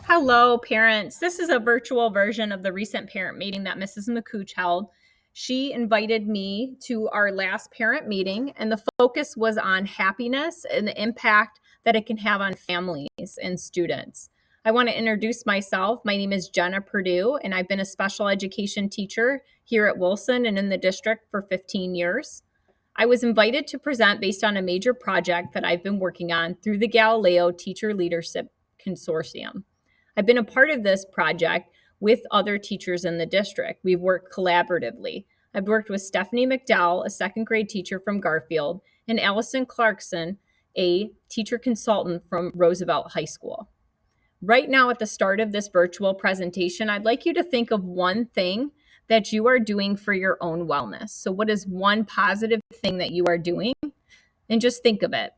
Hello, parents. This is a virtual version of the recent parent meeting that Mrs. McCooch held. She invited me to our last parent meeting, and the focus was on happiness and the impact that it can have on families and students. I want to introduce myself. My name is Jenna Purdue, and I've been a special education teacher here at Wilson and in the district for 15 years. I was invited to present based on a major project that I've been working on through the Galileo Teacher Leadership Consortium. I've been a part of this project with other teachers in the district. We've worked collaboratively. I've worked with Stephanie McDowell, a second grade teacher from Garfield, and Allison Clarkson, a teacher consultant from Roosevelt High School. Right now, at the start of this virtual presentation, I'd like you to think of one thing that you are doing for your own wellness. So, what is one positive thing that you are doing? And just think of it.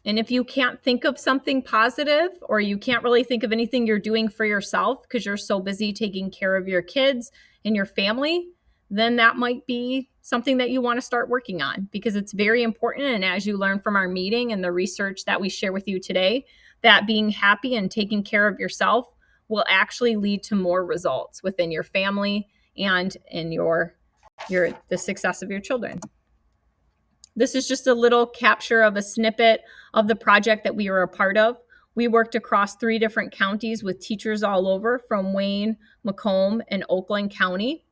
And if you can't think of something positive, or you can't really think of anything you're doing for yourself because you're so busy taking care of your kids and your family, then that might be something that you want to start working on, because it's very important. And as you learn from our meeting and the research that we share with you today, that being happy and taking care of yourself will actually lead to more results within your family and in the success of your children. This is just a little capture of a snippet of the project that we were a part of. We worked across 3 different counties with teachers all over from Wayne, Macomb, and Oakland County.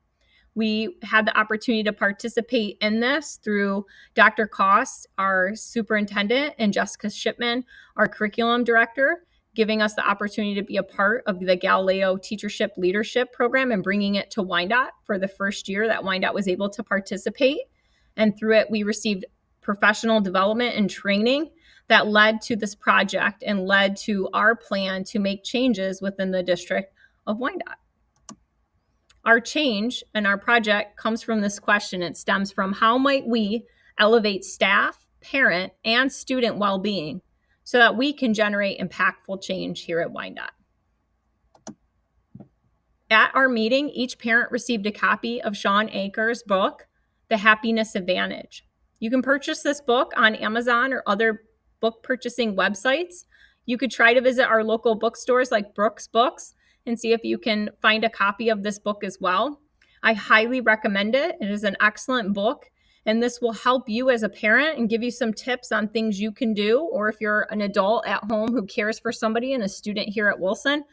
We had the opportunity to participate in this through Dr. Cost, our superintendent, and Jessica Shipman, our curriculum director, giving us the opportunity to be a part of the Galileo Teachership Leadership Program and bringing it to Wyandotte for the first year that Wyandotte was able to participate. And through it, we received professional development and training that led to this project and led to our plan to make changes within the district of Wyandotte. Our change and our project comes from this question. It stems from: how might we elevate staff, parent, and student well-being so that we can generate impactful change here at Wyandotte? At our meeting, each parent received a copy of Shawn Achor's book, The Happiness Advantage. You can purchase this book on Amazon or other book purchasing websites. You could try to visit our local bookstores like Brooks Books and see if you can find a copy of this book as well. I highly recommend it. It is an excellent book, and this will help you as a parent and give you some tips on things you can do. Or if you're an adult at home who cares for somebody and a student here at Wilson,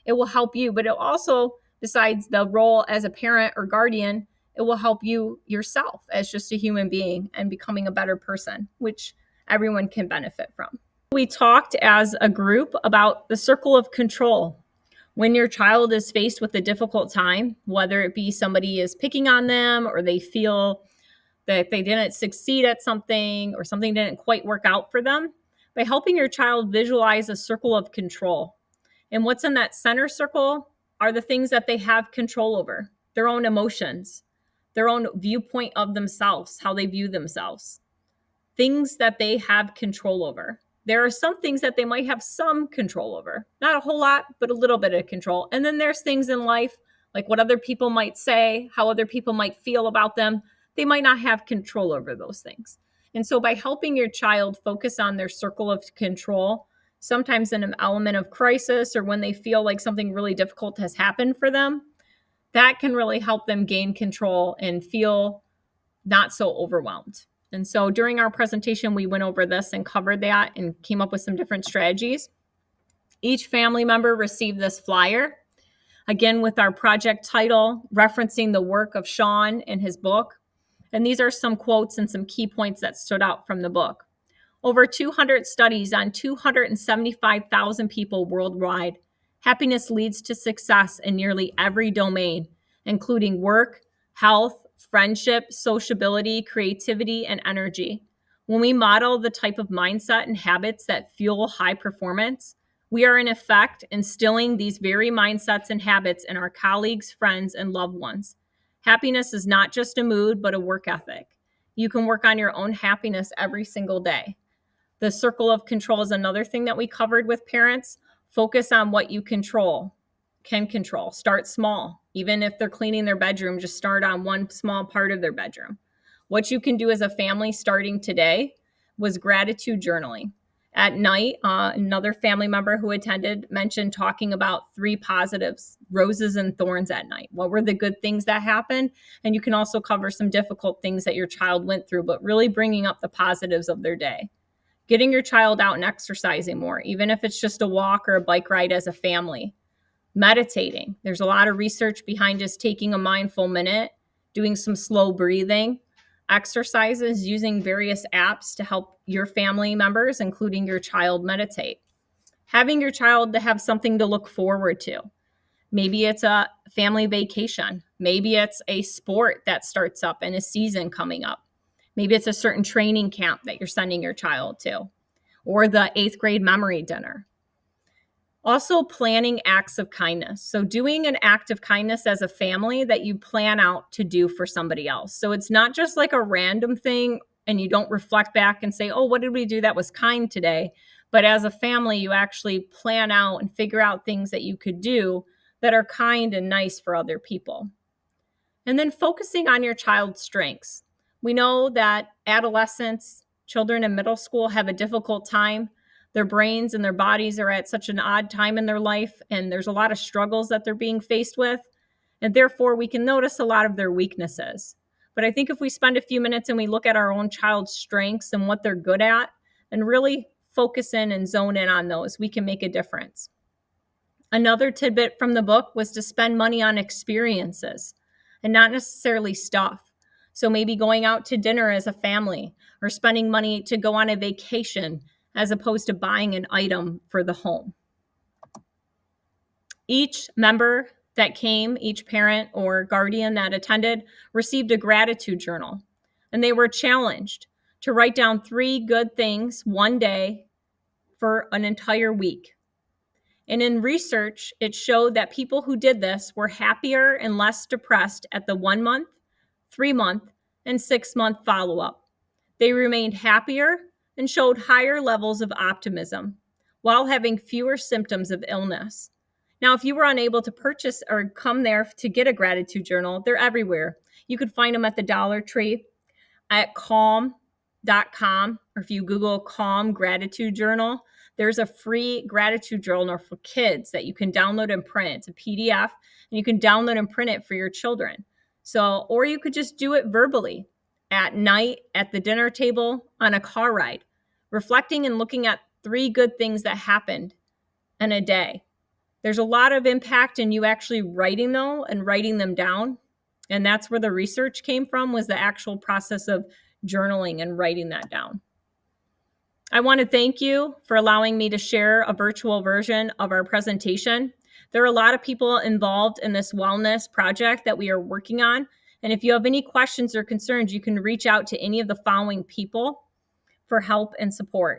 it will help you. But it also, besides the role as a parent or guardian, it will help you yourself as just a human being and becoming a better person, which everyone can benefit from. We talked as a group about the circle of control. When your child is faced with a difficult time, whether it be somebody is picking on them or they feel that they didn't succeed at something or something didn't quite work out for them, by helping your child visualize a circle of control. And what's in that center circle are the things that they have control over: their own emotions, their own viewpoint of themselves, how they view themselves, things that they have control over. There are some things that they might have some control over, not a whole lot, but a little bit of control. And then there's things in life, like what other people might say, how other people might feel about them. They might not have control over those things. And so by helping your child focus on their circle of control, sometimes in an element of crisis or when they feel like something really difficult has happened for them, that can really help them gain control and feel not so overwhelmed. And so during our presentation, we went over this and covered that and came up with some different strategies. Each family member received this flyer, again with our project title, referencing the work of Shawn in his book. And these are some quotes and some key points that stood out from the book. Over 200 studies on 275,000 people worldwide. Happiness leads to success in nearly every domain, including work, health, friendship, sociability, creativity, and energy. When we model the type of mindset and habits that fuel high performance, we are in effect instilling these very mindsets and habits in our colleagues, friends, and loved ones. Happiness is not just a mood, but a work ethic. You can work on your own happiness every single day. The circle of control is another thing that we covered with parents. Focus on what you can control. Start small. Even if they're cleaning their bedroom, just start on one small part of their bedroom. What you can do as a family starting today was gratitude journaling. At night, another family member who attended mentioned talking about 3 positives, roses and thorns at night. What were the good things that happened? And you can also cover some difficult things that your child went through, but really bringing up the positives of their day. Getting your child out and exercising more, even if it's just a walk or a bike ride as a family. Meditating. There's a lot of research behind just taking a mindful minute, doing some slow breathing, exercises, using various apps to help your family members, including your child, meditate. Having your child to have something to look forward to. Maybe it's a family vacation. Maybe it's a sport that starts up and a season coming up. Maybe it's a certain training camp that you're sending your child to, or the 8th grade memory dinner. Also, planning acts of kindness. So doing an act of kindness as a family that you plan out to do for somebody else. So it's not just like a random thing and you don't reflect back and say, oh, what did we do that was kind today? But as a family, you actually plan out and figure out things that you could do that are kind and nice for other people. And then focusing on your child's strengths. We know that adolescents, children in middle school have a difficult time. Their brains and their bodies are at such an odd time in their life, and there's a lot of struggles that they're being faced with. And therefore, we can notice a lot of their weaknesses. But I think if we spend a few minutes and we look at our own child's strengths and what they're good at, and really focus in and zone in on those, we can make a difference. Another tidbit from the book was to spend money on experiences and not necessarily stuff. So maybe going out to dinner as a family or spending money to go on a vacation as opposed to buying an item for the home. Each member that came, each parent or guardian that attended, received a gratitude journal. And they were challenged to write down 3 good things one day for an entire week. And in research, it showed that people who did this were happier and less depressed at the 1 month, 3 month, and 6 month follow-up. They remained happier and showed higher levels of optimism while having fewer symptoms of illness. Now, if you were unable to purchase or come there to get a gratitude journal, they're everywhere. You could find them at the Dollar Tree, at calm.com, or if you Google Calm Gratitude Journal, there's a free gratitude journal for kids that you can download and print. It's a PDF, and you can download and print it for your children. So, or you could just do it verbally at night, at the dinner table, on a car ride, reflecting and looking at 3 good things that happened in a day. There's a lot of impact in you actually writing though and writing them down. And that's where the research came from, was the actual process of journaling and writing that down. I want to thank you for allowing me to share a virtual version of our presentation. There are a lot of people involved in this wellness project that we are working on. And if you have any questions or concerns, you can reach out to any of the following people for help and support.